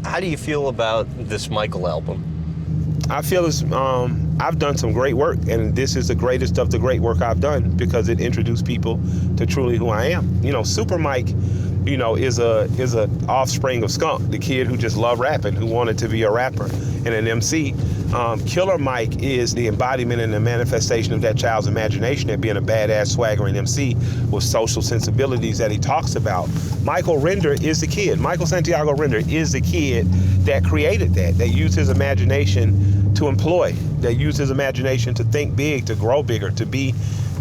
How do you feel about this Michael album? I feel I've done some great work, and this is the greatest of the great work I've done because it introduced people to truly who I am. You know, Super Mike, you know, is a offspring of Skunk, the kid who just loved rapping, who wanted to be a rapper and an MC. Killer Mike is the embodiment and the manifestation of that child's imagination and being a badass, swaggering MC with social sensibilities that he talks about. Michael Render is the kid. Michael Santiago Render is the kid that created that used his imagination to employ, that used his imagination to think big, to grow bigger, to be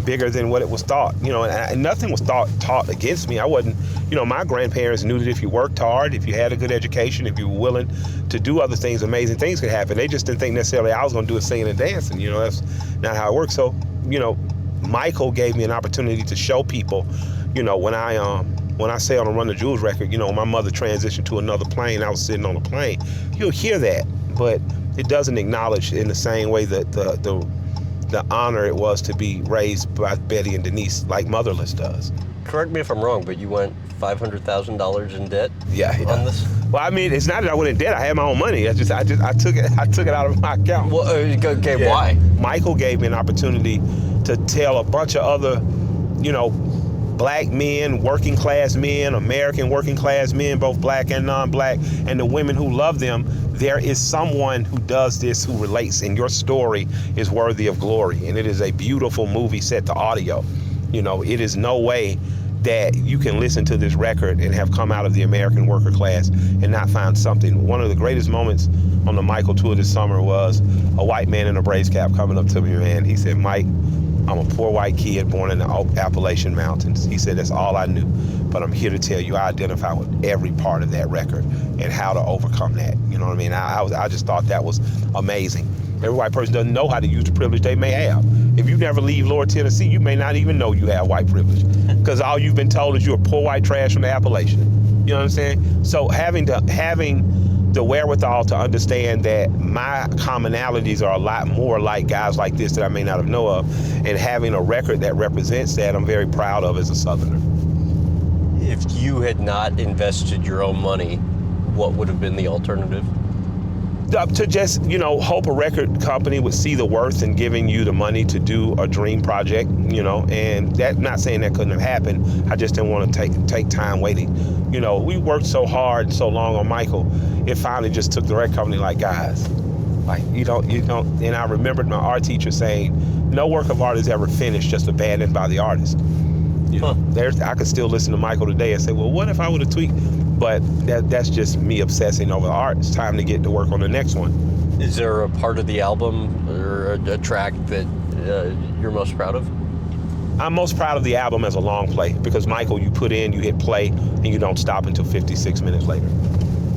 bigger than what it was thought. You know, and nothing was taught against me. I wasn't, you know, my grandparents knew that if you worked hard, if you had a good education, if you were willing to do other things, amazing things could happen. They just didn't think necessarily I was going to do it singing and dancing. You know, that's not how it works. So, you know, Michael gave me an opportunity to show people, you know, when I say on a Run the Jewels record, you know, my mother transitioned to another plane, I was sitting on a plane. You'll hear that, but it doesn't acknowledge in the same way that the honor it was to be raised by Betty and Denise like Motherless does. Correct me if I'm wrong, but you went $500,000 in debt on this? Well, I mean, it's not that I went in debt. I had my own money. I took it out of my account. Well, okay, yeah. Why? Michael gave me an opportunity to tell a bunch of other, you know, black men, working class men, American working class men, both black and non-black, and the women who love them, there is someone who does this, who relates, and your story is worthy of glory. And it is a beautiful movie set to audio. You know, it is no way that you can listen to this record and have come out of the American worker class and not find something. One of the greatest moments on the Michael tour this summer was a white man in a Braves cap coming up to me, man. He said, "Mike, I'm a poor white kid born in the Appalachian Mountains." He said, "That's all I knew. But I'm here to tell you, I identify with every part of that record and how to overcome that." You know what I mean? I just thought that was amazing. Every white person doesn't know how to use the privilege they may have. If you never leave Lower Tennessee, you may not even know you have white privilege because all you've been told is you're a poor white trash from the Appalachian. You know what I'm saying? So having the wherewithal to understand that my commonalities are a lot more like guys like this that I may not have known of, and having a record that represents that, I'm very proud of as a Southerner. If you had not invested your own money, what would have been the alternative? To just, you know, hope a record company would see the worth in giving you the money to do a dream project, you know, and that, not saying that couldn't have happened. I just didn't want to take time waiting. You know, we worked so hard, so long on Michael, it finally just took the record company like, guys, like, you don't, and I remembered my art teacher saying, no work of art is ever finished, just abandoned by the artist. You know, I could still listen to Michael today and say, well, what if I would have tweaked? But that's just me obsessing over art. It's time to get to work on the next one. Is there a part of the album or a track that you're most proud of? I'm most proud of the album as a long play because Michael, you put in, you hit play, and you don't stop until 56 minutes later.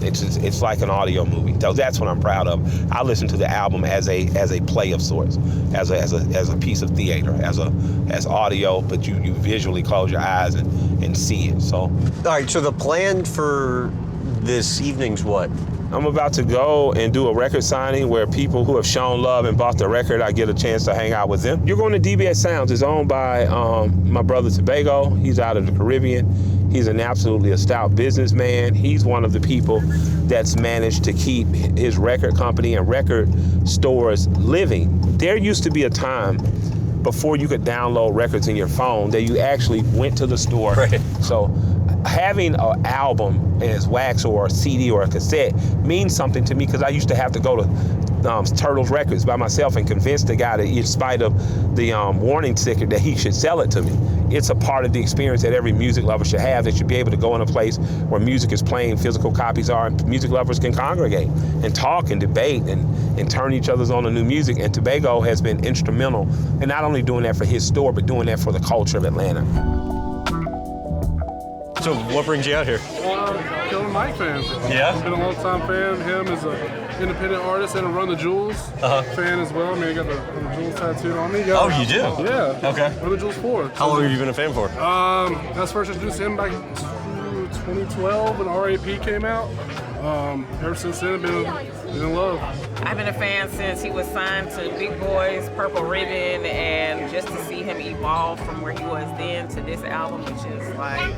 It's like an audio movie. So that's what I'm proud of. I listen to the album as a play of sorts, as a piece of theater, as audio, but you visually close your eyes and see it. So. All right. So the plan for this evening's what? I'm about to go and do a record signing where people who have shown love and bought the record, I get a chance to hang out with them. You're going to DBS Sounds. It's owned by my brother Tobago. He's out of the Caribbean. He's an absolutely a stout businessman. He's one of the people that's managed to keep his record company and record stores living. There used to be a time before you could download records in your phone that you actually went to the store. Right. So having an album as wax or a CD or a cassette means something to me because I used to have to go to Turtles Records by myself and convince the guy that in spite of the warning sticker that he should sell it to me. It's a part of the experience that every music lover should have. They should be able to go in a place where music is playing, physical copies are, and music lovers can congregate and talk and debate and turn each other's on to new music. And Tobago has been instrumental in not only doing that for his store, but doing that for the culture of Atlanta. So what brings you out here? Killer Mike fan. Yeah? I've been a long time fan of him as an independent artist and a Run the Jewels fan as well. I mean, I got the Run the Jewels tattooed on me. Oh, you do? Yeah. Okay. Run the Jewels 4. How long have you been a fan for? I was first introduced to him back in 2012 when RAP came out. Ever since then, I've been in love. I've been a fan since he was signed to Big Boy's Purple Ribbon, and just to see him evolve from where he was then to this album, which is like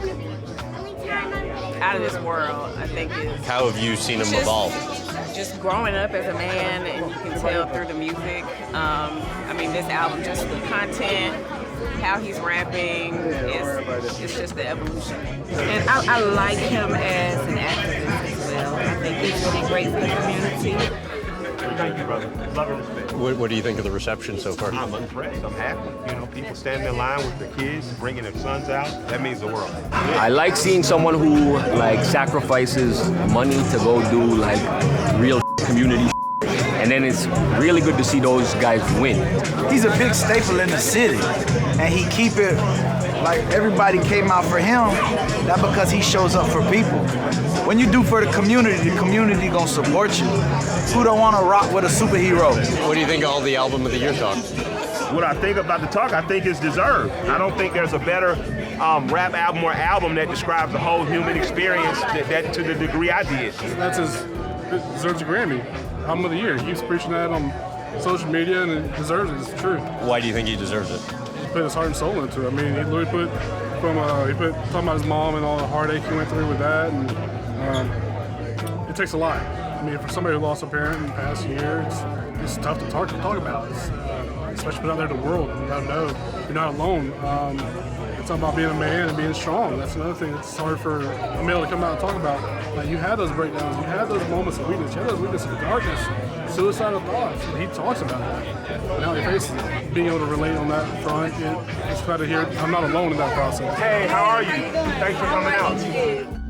out of this world. I think is How have you seen him just- evolve? just growing up as a man, and you can tell through the music. I mean, this album, just the content, how he's rapping, it's just the evolution. And I like him as an activist as well. I think he's really great for the community. Thank you, brother. Love and respect. What do you think of the reception so far? I'm impressed. I'm happy. You know, people standing in line with their kids, bringing their sons out. That means the world. I like seeing someone who like sacrifices money to go do like real community, and then it's really good to see those guys win. He's a big staple in the city, and he keep it like everybody came out for him. That's because he shows up for people. When you do for the community gonna support you. Who don't want to rock with a superhero? What do you think of all the album of the year talk? What I think about the talk, I think it's deserved. I don't think there's a better rap album or album that describes the whole human experience that to the degree I did. It deserves a Grammy. Album of the year. He keeps preaching that on social media, and it deserves it. It's true. Why do you think he deserves it? He put his heart and soul into it. I mean, he literally talking about his mom and all the heartache he went through with that, and it takes a lot. I mean, for somebody who lost a parent in the past year, it's tough to talk about. Especially put out there in the world. You gotta know you're not alone. It's all about being a man and being strong. That's another thing that's hard for a male to come out and talk about. Like, you had those breakdowns, you had those moments of weakness, you had those weaknesses of darkness, suicidal thoughts. And he talks about that. Now he faces it. Being able to relate on that front, it's glad to hear I'm not alone in that process. Hey, how are you? Thanks for coming out.